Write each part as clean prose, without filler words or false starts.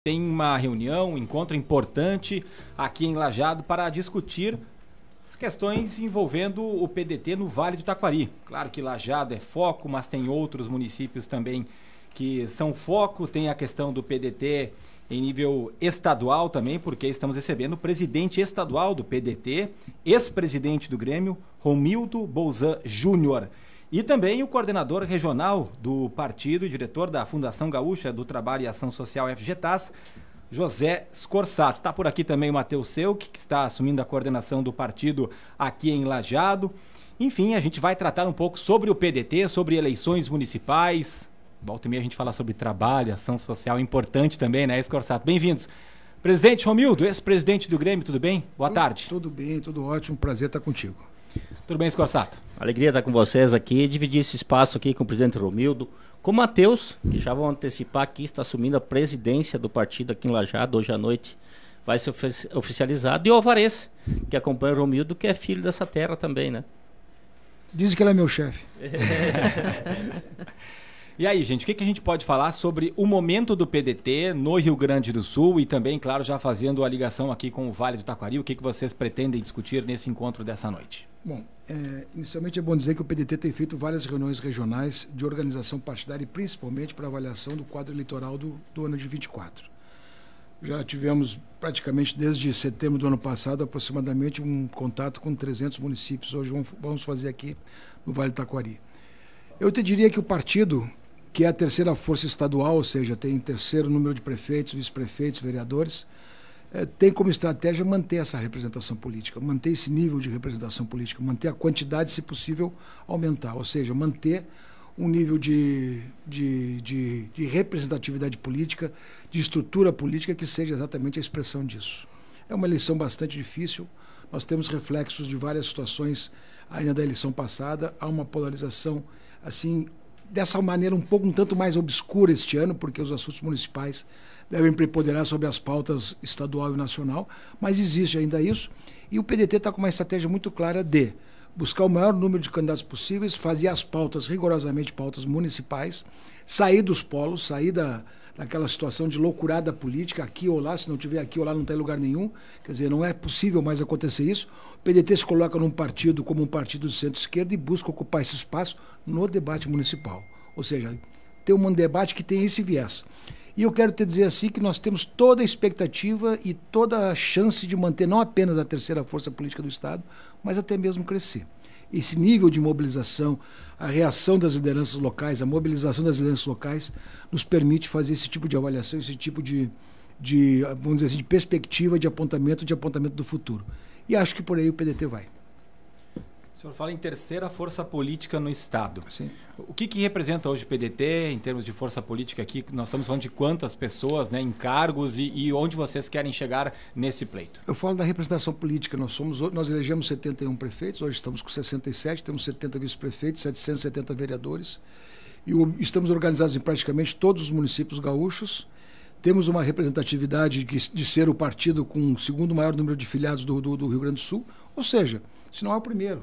Tem uma reunião, um encontro importante aqui em Lajeado para discutir as questões envolvendo o PDT no Vale do Taquari. Claro que Lajeado é foco, mas tem outros municípios também que são foco. Tem a questão do PDT em nível estadual também, porque estamos recebendo o presidente estadual do PDT, ex-presidente do Grêmio, Romildo Bolzan Júnior. E também o coordenador regional do partido e diretor da Fundação Gaúcha do Trabalho e Ação Social FGTAS, José Scorsato. Está por aqui também o Matheus Selk, que está assumindo a coordenação do partido aqui em Lajeado. Enfim, a gente vai tratar um pouco sobre o PDT, sobre eleições municipais. Volta e meia a gente fala sobre trabalho, ação social, importante também, né, Scorsato? Bem-vindos. Presidente Romildo, ex-presidente do Grêmio, tudo bem? Boa tarde. Tudo bem, tudo ótimo, prazer estar contigo. Tudo bem, Scorsato? Alegria estar com vocês aqui, dividir esse espaço aqui com o presidente Romildo, com o Matheus, que já vão antecipar aqui, está assumindo a presidência do partido aqui em Lajeado, hoje à noite vai ser oficializado, e o Alvarez, que acompanha o Romildo, que é filho dessa terra também, né? Dizem que ele é meu chefe. E aí, gente, o que a gente pode falar sobre o momento do PDT no Rio Grande do Sul e também, claro, já fazendo a ligação aqui com o Vale do Taquari, o que vocês pretendem discutir nesse encontro dessa noite? Bom, inicialmente é bom dizer que o PDT tem feito várias reuniões regionais de organização partidária e principalmente para avaliação do quadro eleitoral do ano de 24. Já tivemos praticamente desde setembro do ano passado aproximadamente um contato com 300 municípios. Hoje vamos fazer aqui no Vale do Taquari. Eu te diria que o partido, que é a terceira força estadual, ou seja, tem terceiro número de prefeitos, vice-prefeitos, vereadores, tem como estratégia manter essa representação política, manter esse nível de representação política, manter a quantidade, se possível, aumentar, ou seja, manter um nível de representatividade política, de estrutura política que seja exatamente a expressão disso. É uma eleição bastante difícil, nós temos reflexos de várias situações ainda da eleição passada, há uma polarização, assim, dessa maneira um tanto mais obscura este ano, porque os assuntos municipais devem preponderar sobre as pautas estadual e nacional, mas existe ainda isso, e o PDT está com uma estratégia muito clara de buscar o maior número de candidatos possíveis, fazer as pautas rigorosamente pautas municipais, sair dos polos, sair daquela situação de loucurada política, aqui ou lá, se não tiver aqui ou lá não tem lugar nenhum, quer dizer, não é possível mais acontecer isso. O PDT se coloca num partido como um partido de centro-esquerda e busca ocupar esse espaço no debate municipal, ou seja, ter um debate que tem esse viés. E eu quero te dizer assim que nós temos toda a expectativa e toda a chance de manter não apenas a terceira força política do Estado, mas até mesmo crescer. Esse nível de mobilização, a reação das lideranças locais, a mobilização das lideranças locais nos permite fazer esse tipo de avaliação, esse tipo vamos dizer assim, de perspectiva, de apontamento do futuro. E acho que por aí o PDT vai. O senhor fala em terceira força política no Estado. Sim. O que representa hoje o PDT em termos de força política aqui? Nós estamos falando de quantas pessoas, né, em cargos e onde vocês querem chegar nesse pleito? Eu falo da representação política. Nós elegemos 71 prefeitos, hoje estamos com 67, temos 70 vice-prefeitos, 770 vereadores. E estamos organizados em praticamente todos os municípios gaúchos. Temos uma representatividade de ser o partido com o segundo maior número de filiados do Rio Grande do Sul. Ou seja, se não é o primeiro.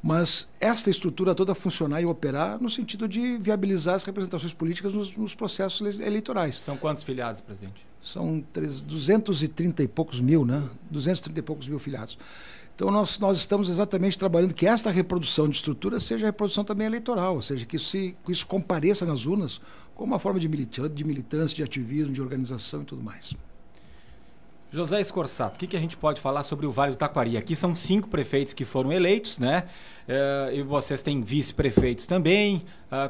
Mas esta estrutura toda funcionar e operar no sentido de viabilizar as representações políticas nos processos eleitorais. São quantos filiados, presidente? São 230 e poucos mil, né? 230 e poucos mil filiados. Então nós estamos exatamente trabalhando que esta reprodução de estrutura seja a reprodução também eleitoral, ou seja, que isso compareça nas urnas como uma forma de militância, de ativismo, de organização e tudo mais. José Scorsato, o que a gente pode falar sobre o Vale do Taquari? Aqui são 5 prefeitos que foram eleitos, né? E vocês têm vice-prefeitos também.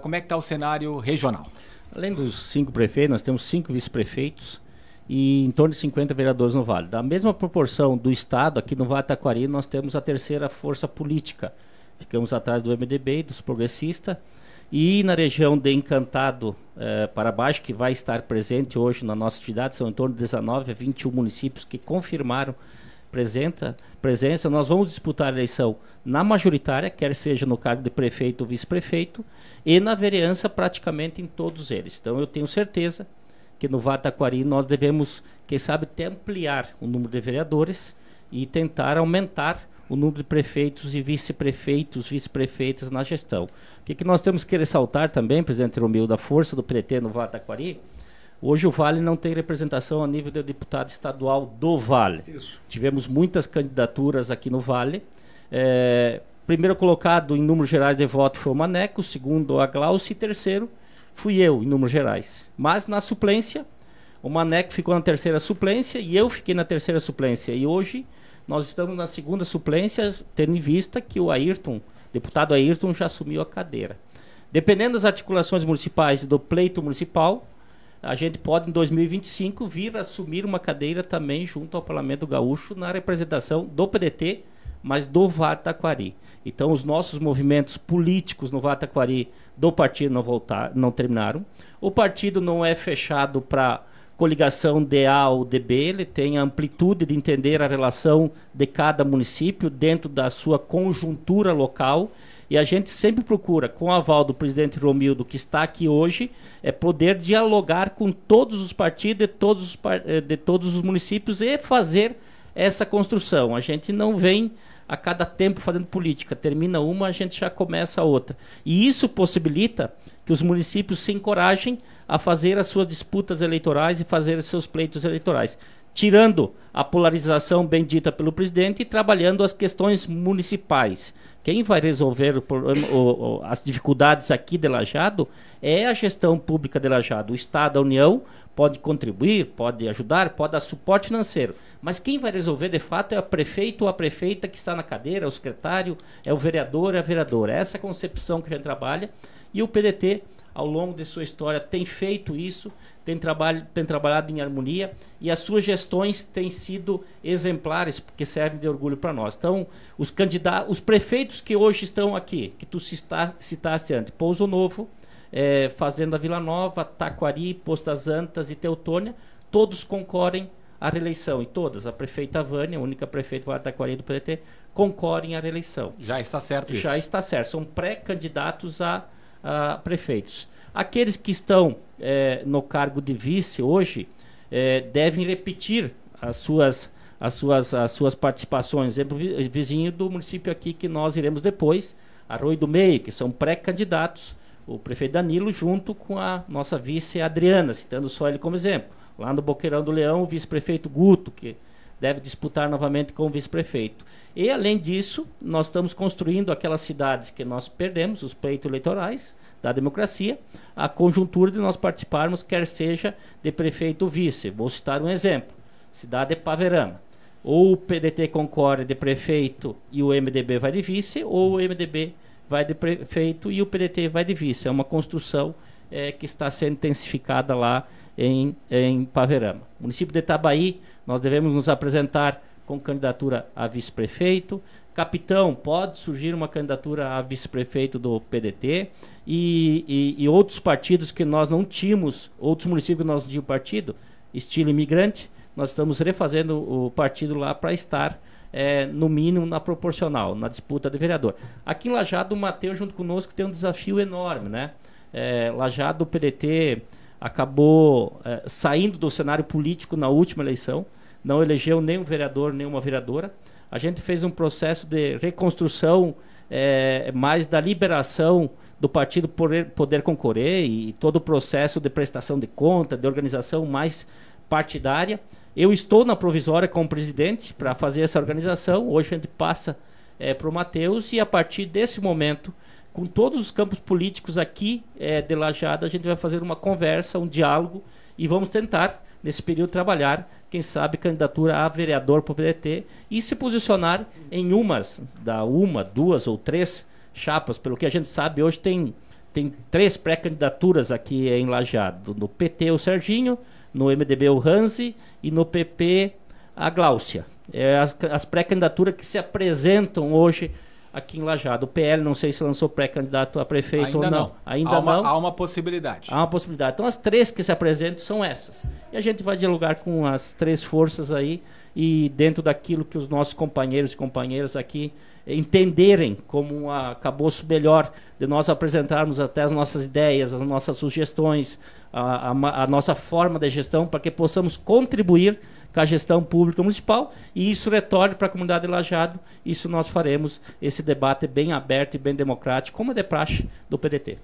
Como é que está o cenário regional? Além dos 5 prefeitos, nós temos 5 vice-prefeitos e em torno de 50 vereadores no Vale. Da mesma proporção do Estado, aqui no Vale do Taquari, nós temos a terceira força política. Ficamos atrás do MDB e dos progressistas. E na região de Encantado para baixo, que vai estar presente hoje na nossa atividade, são em torno de 19 a 21 municípios que confirmaram presença. Nós vamos disputar a eleição na majoritária, quer seja no cargo de prefeito ou vice-prefeito, e na vereança praticamente em todos eles. Então eu tenho certeza que no Vale do Taquari nós devemos, quem sabe, até ampliar o número de vereadores e tentar aumentar o número de prefeitos e vice-prefeitos, vice-prefeitas na gestão. O que nós temos que ressaltar também, presidente Romildo, da força do PDT no Vale do Taquari, Hoje o Vale não tem representação a nível de deputado estadual do Vale. Isso. Tivemos muitas candidaturas aqui no Vale. Primeiro colocado em números gerais de voto foi o Maneco, segundo a Glaucia e terceiro fui eu em números gerais. Mas na suplência, o Maneco ficou na terceira suplência e eu fiquei na terceira suplência. E hoje nós estamos na segunda suplência, tendo em vista que o Ayrton, deputado Ayrton, já assumiu a cadeira. Dependendo das articulações municipais e do pleito municipal, a gente pode, em 2025, vir a assumir uma cadeira também junto ao Parlamento Gaúcho na representação do PDT, mas do Vale do Taquari. Então, os nossos movimentos políticos no Vale do Taquari do partido não terminaram. O partido não é fechado para coligação de A ou de B, ele tem a amplitude de entender a relação de cada município dentro da sua conjuntura local. E a gente sempre procura, com o aval do presidente Romildo, que está aqui hoje, poder dialogar com todos os partidos de todos os municípios e fazer essa construção. A gente não vem a cada tempo fazendo política. Termina uma, a gente já começa a outra. E isso possibilita que os municípios se encorajem a fazer as suas disputas eleitorais e fazer os seus pleitos eleitorais, tirando a polarização bem dita pelo presidente e trabalhando as questões municipais. Quem vai resolver as dificuldades aqui de Lajeado é a gestão pública de Lajeado. O Estado, a União, pode contribuir, pode ajudar, pode dar suporte financeiro. Mas quem vai resolver, de fato, é o prefeito ou a prefeita que está na cadeira, é o secretário, é o vereador, é a vereadora. Essa é a concepção que a gente trabalha. E o PDT, ao longo de sua história, tem feito isso, tem trabalhado em harmonia e as suas gestões têm sido exemplares, porque servem de orgulho para nós. Então, os prefeitos que hoje estão aqui, que tu citaste antes, Pouso Novo, Fazenda Vila Nova, Taquari, Posto das Antas e Teutônia, todos concorrem à reeleição. E todas, a prefeita Vânia, a única prefeita do Taquari do PDT, concorrem à reeleição. Já está certo isso? Já está certo. São pré-candidatos a prefeitos. Aqueles que estão no cargo de vice hoje devem repetir as suas participações. Exemplo, vizinho do município aqui que nós iremos depois, Arroio do Meio, que são pré-candidatos, o prefeito Danilo junto com a nossa vice Adriana, citando só ele como exemplo. Lá no Boqueirão do Leão, o vice-prefeito Guto, que deve disputar novamente com o vice-prefeito. E, além disso, nós estamos construindo aquelas cidades que nós perdemos, os pleitos eleitorais da democracia, a conjuntura de nós participarmos, quer seja de prefeito ou vice. Vou citar um exemplo. Cidade de Paverama. Ou o PDT concorre de prefeito e o MDB vai de vice, ou o MDB vai de prefeito e o PDT vai de vice. É uma construção que está sendo intensificada lá em Paverama. Município de Itabaí, nós devemos nos apresentar com candidatura a vice-prefeito. Capitão, pode surgir uma candidatura a vice-prefeito do PDT e outros partidos que nós não tínhamos, outros municípios que nós não tínhamos partido, estilo imigrante, nós estamos refazendo o partido lá para estar no mínimo na proporcional, na disputa de vereador. Aqui em Lajeado, o Matheus junto conosco tem um desafio enorme, né? Lajeado, o PDT acabou saindo do cenário político na última eleição, não elegeu nenhum vereador, nenhuma vereadora. A gente fez um processo de reconstrução, mais da liberação do partido poder concorrer e todo o processo de prestação de conta, de organização mais partidária. Eu estou na provisória como presidente para fazer essa organização. Hoje a gente passa para o Matheus e a partir desse momento, com todos os campos políticos aqui de Lajeado, a gente vai fazer uma conversa, um diálogo e vamos tentar, nesse período, trabalhar, quem sabe, candidatura a vereador para o PDT e se posicionar em uma, duas ou três chapas. Pelo que a gente sabe, hoje tem 3 pré-candidaturas aqui em Lajeado. No PT, o Serginho, no MDB, o Hansi e no PP, a Glaucia. As pré-candidaturas que se apresentam hoje aqui em Lajeado. O PL, não sei se lançou pré-candidato a prefeito ou não. Ainda não. Há uma possibilidade. Há uma possibilidade. Então, as 3 que se apresentam são essas. E a gente vai dialogar com as 3 forças aí e dentro daquilo que os nossos companheiros e companheiras aqui entenderem como um acabouço melhor de nós apresentarmos até as nossas ideias, as nossas sugestões, a nossa forma de gestão, para que possamos contribuir com a gestão pública municipal e isso retorne para a comunidade de Lajeado. Isso nós faremos esse debate bem aberto e bem democrático, como é de praxe do PDT.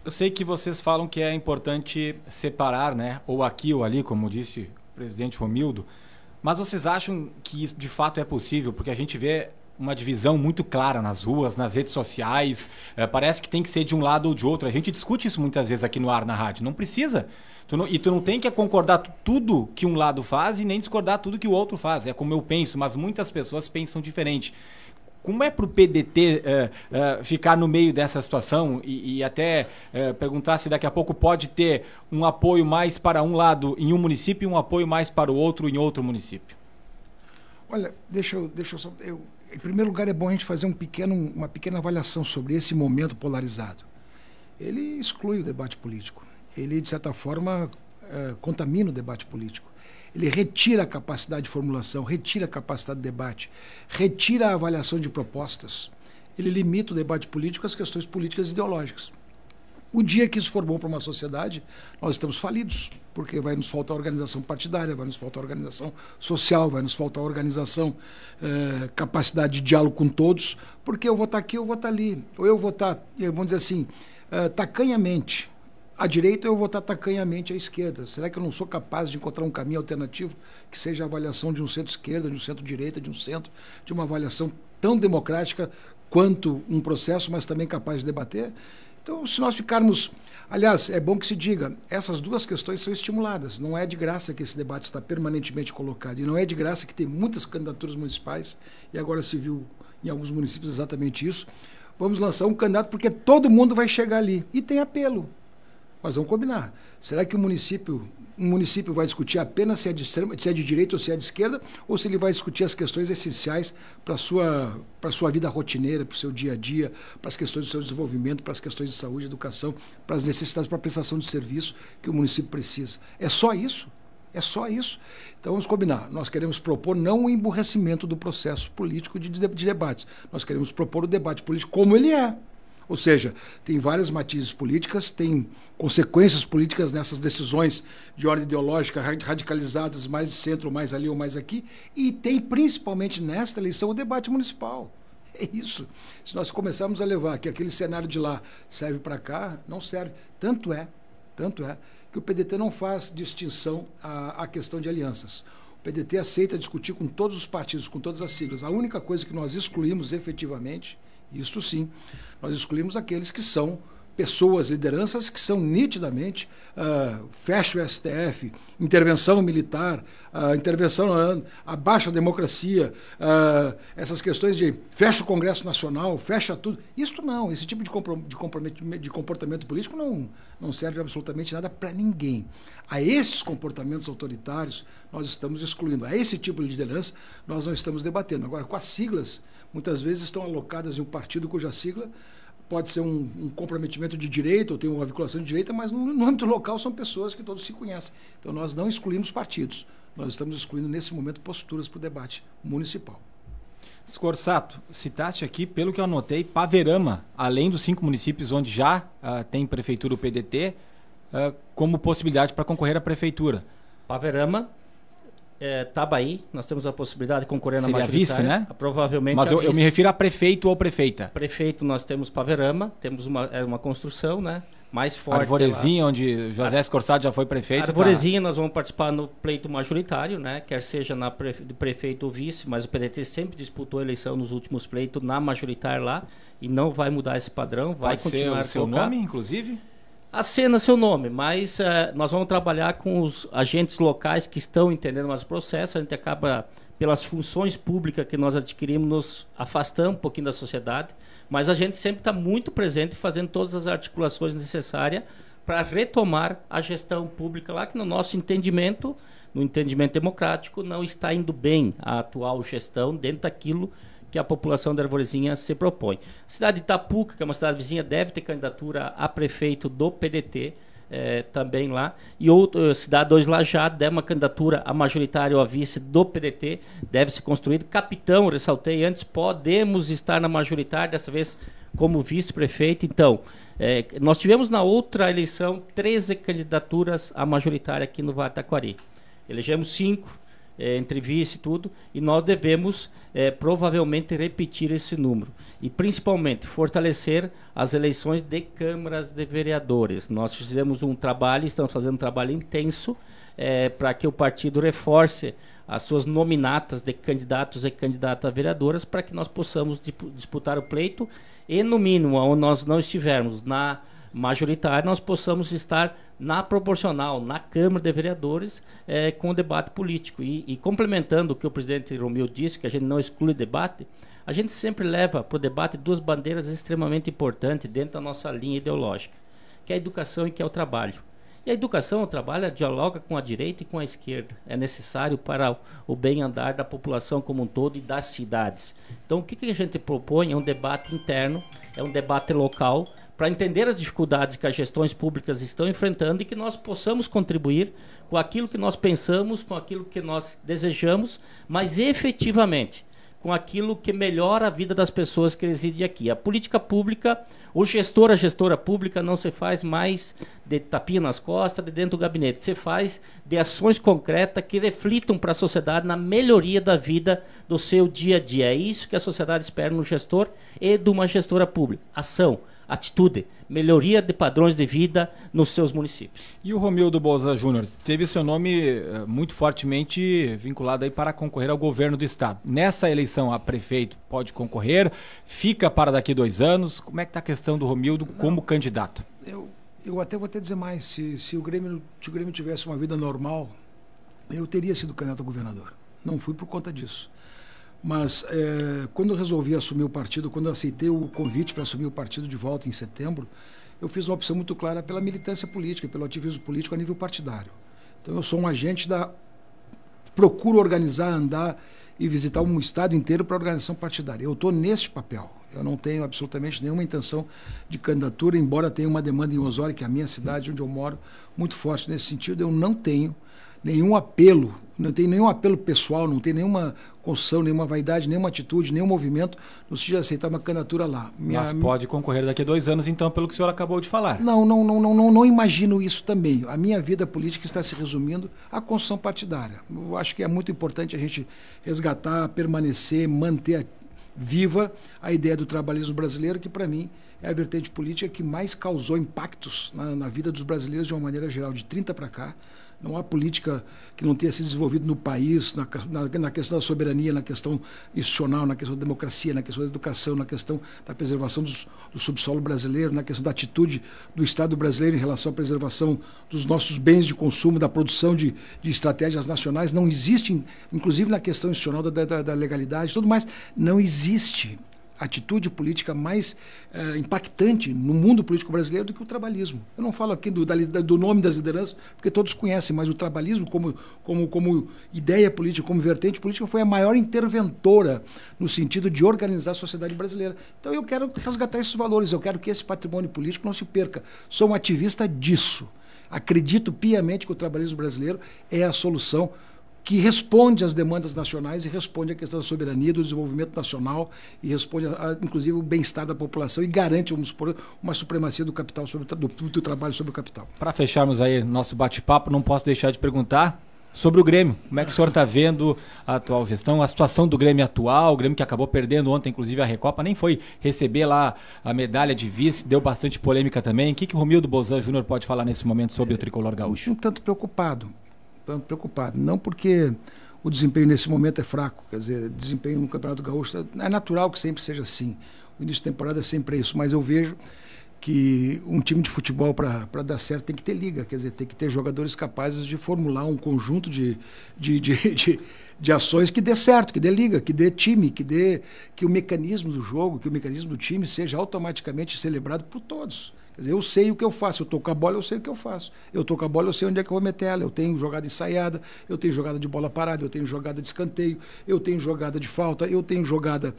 Eu sei que vocês falam que é importante separar, né? Ou aqui ou ali, como disse o presidente Romildo. Mas vocês acham que isso de fato é possível? Porque a gente vê uma divisão muito clara nas ruas, nas redes sociais. Parece que tem que ser de um lado ou de outro. A gente discute isso muitas vezes aqui no ar, na rádio. Não precisa. Tu não tem que concordar tudo que um lado faz e nem discordar tudo que o outro faz. É como eu penso, mas muitas pessoas pensam diferente. Como é para o PDT ficar no meio dessa situação e até perguntar se daqui a pouco pode ter um apoio mais para um lado em um município e um apoio mais para o outro em outro município? Olha, deixa eu só... em primeiro lugar, é bom a gente fazer uma pequena avaliação sobre esse momento polarizado. Ele exclui o debate político. Ele, de certa forma, contamina o debate político. Ele retira a capacidade de formulação, retira a capacidade de debate, retira a avaliação de propostas. Ele limita o debate político às questões políticas e ideológicas. O dia que isso for bom para uma sociedade, nós estamos falidos, porque vai nos faltar organização partidária, vai nos faltar organização social, vai nos faltar organização, capacidade de diálogo com todos, porque eu vou estar aqui, eu vou estar ali. Ou eu vou estar, vamos dizer assim, tacanhamente à direita, eu vou estar tacanhamente à esquerda. Será que eu não sou capaz de encontrar um caminho alternativo que seja a avaliação de um centro-esquerda, de um centro-direita, de um centro, de uma avaliação tão democrática quanto um processo, mas também capaz de debater? Então, se nós ficarmos... Aliás, é bom que se diga, essas duas questões são estimuladas. Não é de graça que esse debate está permanentemente colocado. E não é de graça que tem muitas candidaturas municipais, e agora se viu em alguns municípios exatamente isso. Vamos lançar um candidato porque todo mundo vai chegar ali. E tem apelo. Mas vamos combinar. Será que um município vai discutir apenas se é de direita ou se é de esquerda, ou se ele vai discutir as questões essenciais para a sua vida rotineira, para o seu dia a dia, para as questões do seu desenvolvimento, para as questões de saúde, educação, para as necessidades para a prestação de serviço que o município precisa? É só isso. É só isso. Então vamos combinar. Nós queremos propor não o emburrecimento do processo político de debates. Nós queremos propor o debate político como ele é. Ou seja, tem várias matizes políticas, tem consequências políticas nessas decisões de ordem ideológica radicalizadas, mais de centro, mais ali ou mais aqui, e tem principalmente nesta eleição o debate municipal. É isso. Se nós começarmos a levar que aquele cenário de lá serve para cá, não serve. Tanto é que o PDT não faz distinção à questão de alianças. O PDT aceita discutir com todos os partidos, com todas as siglas. A única coisa que nós excluímos efetivamente, isto sim, nós excluímos aqueles que são pessoas, lideranças que são nitidamente fecha o STF, intervenção militar, intervenção abaixa a democracia, essas questões de fecha o Congresso Nacional, fecha tudo. Isto não, esse tipo de comportamento político não serve absolutamente nada para ninguém. A esses comportamentos autoritários nós estamos excluindo. A esse tipo de liderança nós não estamos debatendo. Agora, com as siglas, muitas vezes estão alocadas em um partido cuja sigla pode ser um comprometimento de direita ou tem uma vinculação de direita, mas no âmbito local são pessoas que todos se conhecem. Então nós não excluímos partidos, nós estamos excluindo nesse momento posturas para o debate municipal. Scorsato, citaste aqui, pelo que eu anotei, Paverama, além dos 5 municípios onde já tem prefeitura o PDT, como possibilidade para concorrer à prefeitura. Paverama, Tabaí, nós temos a possibilidade de concorrer na majoritária. Vice, né? Provavelmente mas eu me refiro a prefeito ou prefeita. Prefeito, nós temos Paverama, temos uma construção, né? Mais forte. Arvorezinha, onde José Scorsato já foi prefeito. Arvorezinha, nós vamos participar no pleito majoritário, né? Quer seja de prefeito ou vice, mas o PDT sempre disputou a eleição nos últimos pleitos na majoritária lá e não vai mudar esse padrão, vai continuar ser o seu nome, inclusive? Acena seu nome, mas nós vamos trabalhar com os agentes locais que estão entendendo mais o processo. A gente acaba, pelas funções públicas que nós adquirimos, nos afastando um pouquinho da sociedade, mas a gente sempre está muito presente fazendo todas as articulações necessárias para retomar a gestão pública lá, que no nosso entendimento, no entendimento democrático, não está indo bem a atual gestão dentro daquilo que a população da Arvorezinha se propõe. A cidade de Itapuca, que é uma cidade vizinha, deve ter candidatura a prefeito do PDT também lá. E outra cidade, 2 Lajados, deve uma candidatura a majoritário ou a vice do PDT, deve ser construído. Capitão, ressaltei antes, podemos estar na majoritária, dessa vez como vice-prefeito. Então, nós tivemos na outra eleição 13 candidaturas a majoritária aqui no Vale do Taquari. Elegemos 5. entre vice e tudo, e nós devemos provavelmente repetir esse número. E principalmente fortalecer as eleições de câmaras de vereadores. Nós fizemos um trabalho, estamos fazendo um trabalho intenso para que o partido reforce as suas nominatas de candidatos e candidatas a vereadoras, para que nós possamos disputar o pleito e, no mínimo, onde nós não estivermos na majoritária, nós possamos estar na proporcional, na Câmara de Vereadores, com o debate político. E complementando o que o presidente Romeu disse, que a gente não exclui debate, a gente sempre leva para o debate duas bandeiras extremamente importantes dentro da nossa linha ideológica, que é a educação e que é o trabalho. E a educação, o trabalho, dialoga com a direita e com a esquerda. É necessário para o bem andar da população como um todo e das cidades. Então, o que a gente propõe é um debate interno, é um debate local, para entender as dificuldades que as gestões públicas estão enfrentando e que nós possamos contribuir com aquilo que nós pensamos, com aquilo que nós desejamos, mas efetivamente com aquilo que melhora a vida das pessoas que residem aqui. A política pública, o gestor, a gestora pública não se faz mais de tapinha nas costas, de dentro do gabinete. Se faz de ações concretas que reflitam para a sociedade na melhoria da vida do seu dia a dia. É isso que a sociedade espera no gestor e de uma gestora pública. Ação, atitude, melhoria de padrões de vida nos seus municípios. E o Romildo Bolzan Júnior teve seu nome muito fortemente vinculado aí para concorrer ao governo do estado. Nessa eleição a prefeito pode concorrer, fica para daqui 2 anos. Como é que está a questão do Romildo como candidato? Eu até vou dizer mais, se o Grêmio tivesse uma vida normal, eu teria sido candidato a governador. Não fui por conta disso. Mas quando eu resolvi assumir o partido, quando eu aceitei o convite para assumir o partido de volta em setembro, eu fiz uma opção muito clara pela militância política, pelo ativismo político a nível partidário. Então eu sou um agente procuro organizar, andar e visitar um estado inteiro para a organização partidária. Eu estou nesse papel. Eu não tenho absolutamente nenhuma intenção de candidatura, embora tenha uma demanda em Osório, que é a minha cidade, onde eu moro, muito forte nesse sentido. Eu não tenho nenhum apelo, não tenho nenhum apelo pessoal, não tenho nenhuma construção, nenhuma vaidade, nenhuma atitude, nenhum movimento no sentido de aceitar uma candidatura lá. Mas pode concorrer daqui a 2 anos, então, pelo que o senhor acabou de falar. Não imagino isso também. A minha vida política está se resumindo à construção partidária. Eu acho que é muito importante a gente resgatar, permanecer, manter viva a ideia do trabalhismo brasileiro, que para mim é a vertente política que mais causou impactos na vida dos brasileiros de uma maneira geral, de 30 para cá. Não há política que não tenha se desenvolvido no país, na questão da soberania, na questão institucional, na questão da democracia, na questão da educação, na questão da preservação do subsolo brasileiro, na questão da atitude do Estado brasileiro em relação à preservação dos nossos bens de consumo, da produção de estratégias nacionais. Não existe, inclusive na questão institucional da legalidade, tudo mais, não existe atitude política mais impactante no mundo político brasileiro do que o trabalhismo. Eu não falo aqui do nome das lideranças, porque todos conhecem, mas o trabalhismo como ideia política, como vertente política, foi a maior interventora no sentido de organizar a sociedade brasileira. Então eu quero resgatar esses valores, eu quero que esse patrimônio político não se perca. Sou um ativista disso. Acredito piamente que o trabalhismo brasileiro é a solução que responde às demandas nacionais e responde à questão da soberania, do desenvolvimento nacional e responde, inclusive, o bem-estar da população e garante, vamos supor, uma supremacia do capital, do trabalho sobre o capital. Para fecharmos aí nosso bate-papo, não posso deixar de perguntar sobre o Grêmio. Como é que o senhor está vendo a atual gestão, a situação do Grêmio atual? O Grêmio que acabou perdendo ontem, inclusive, a Recopa, nem foi receber lá a medalha de vice, deu bastante polêmica também. O que o Romildo Bolzan Júnior pode falar nesse momento sobre o tricolor gaúcho? Um tanto preocupado, não porque o desempenho nesse momento é fraco, quer dizer, desempenho no Campeonato Gaúcho é natural que sempre seja assim, o início de temporada é sempre isso, mas eu vejo que um time de futebol para dar certo tem que ter liga, quer dizer, tem que ter jogadores capazes de formular um conjunto de ações que dê certo, que dê liga, que dê time, que o mecanismo do jogo, que o mecanismo do time seja automaticamente celebrado por todos. Quer dizer, eu sei o que eu faço, eu estou com a bola, eu sei o que eu faço. Eu estou com a bola, eu sei onde é que eu vou meter ela. Eu tenho jogada ensaiada, eu tenho jogada de bola parada, eu tenho jogada de escanteio, eu tenho jogada de falta, eu tenho jogada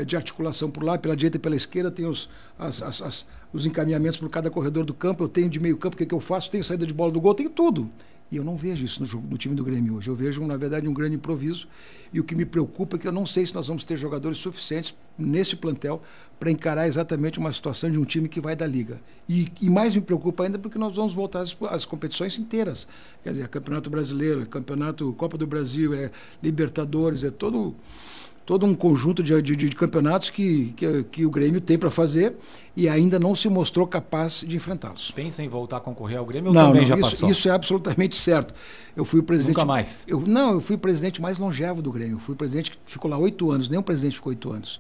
de articulação por lá, pela direita e pela esquerda, tenho os encaminhamentos por cada corredor do campo, eu tenho de meio campo, o que eu faço, tenho saída de bola do gol, tenho tudo. E eu não vejo isso no time do Grêmio hoje. Eu vejo, na verdade, um grande improviso. E o que me preocupa é que eu não sei se nós vamos ter jogadores suficientes nesse plantel para encarar exatamente uma situação de um time que vai da Liga. E mais me preocupa ainda porque nós vamos voltar às competições inteiras. Quer dizer, Campeonato Brasileiro, Campeonato Copa do Brasil, Libertadores, é todo um conjunto de campeonatos que o Grêmio tem para fazer e ainda não se mostrou capaz de enfrentá-los. Pensa em voltar a concorrer ao Grêmio ou não, também não, já isso, passou? Isso é absolutamente certo. Eu fui o presidente... Nunca mais? Eu fui o presidente mais longevo do Grêmio. Eu fui o presidente que ficou lá 8 anos. Nenhum presidente ficou 8 anos.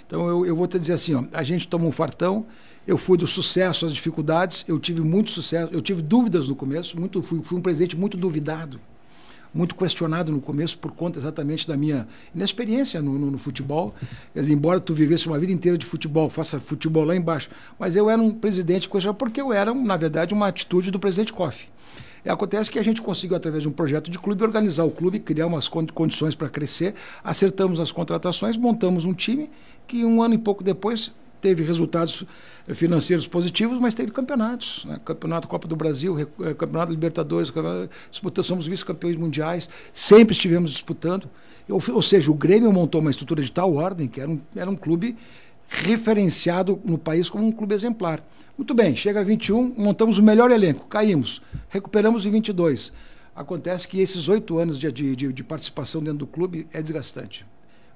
Então eu vou te dizer assim, ó, a gente toma um fartão, eu fui do sucesso às dificuldades, eu tive muito sucesso, eu tive dúvidas no começo, fui um presidente muito duvidado, muito questionado no começo por conta exatamente da minha inexperiência no futebol. Quer dizer, embora tu vivesse uma vida inteira de futebol, faça futebol lá embaixo, mas eu era um presidente questionado porque eu era, na verdade, uma atitude do presidente Koff. Acontece que a gente conseguiu, através de um projeto de clube, organizar o clube, criar umas condições para crescer, acertamos as contratações, montamos um time que um ano e pouco depois teve resultados financeiros positivos, mas teve campeonatos, né? Campeonato Copa do Brasil, Campeonato Libertadores, somos vice-campeões mundiais, sempre estivemos disputando. Ou seja, o Grêmio montou uma estrutura de tal ordem que era um clube referenciado no país como um clube exemplar. Muito bem, chega a 21, montamos o melhor elenco, caímos, recuperamos em 22. Acontece que esses 8 anos de participação dentro do clube é desgastante.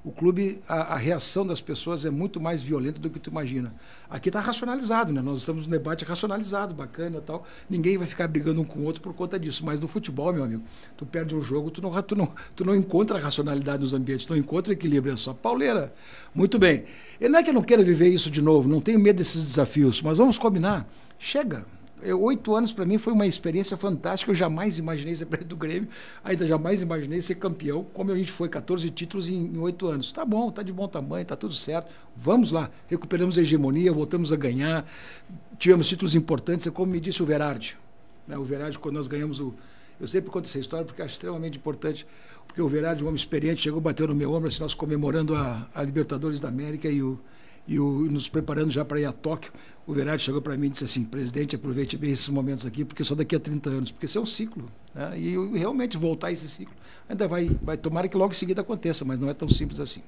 O clube, a reação das pessoas é muito mais violenta do que tu imagina. Aqui está racionalizado, né? Nós estamos num debate racionalizado, bacana e tal. Ninguém vai ficar brigando um com o outro por conta disso. Mas no futebol, meu amigo, tu perde um jogo, tu não encontra racionalidade nos ambientes, tu não encontra equilíbrio, é só pauleira. Muito bem. E não é que eu não queira viver isso de novo, não tenho medo desses desafios, mas vamos combinar. Chega. 8 anos para mim foi uma experiência fantástica. Eu jamais imaginei ser presidente do Grêmio, ainda jamais imaginei ser campeão, como a gente foi, 14 títulos em 8 anos. Tá bom, tá de bom tamanho, tá tudo certo. Vamos lá, recuperamos a hegemonia, voltamos a ganhar, tivemos títulos importantes, é como me disse o Verardi. Né? O Verardi, quando nós ganhamos eu sempre conto essa história porque acho extremamente importante, porque o Verardi, um homem experiente, chegou, bateu no meu ombro, assim, nós comemorando a Libertadores da América e nos preparando já para ir a Tóquio. O Verardi chegou para mim e disse assim: presidente, aproveite bem esses momentos aqui, porque só daqui a 30 anos, porque isso é um ciclo, né? E realmente voltar esse ciclo ainda vai tomara que logo em seguida aconteça, mas não é tão simples assim.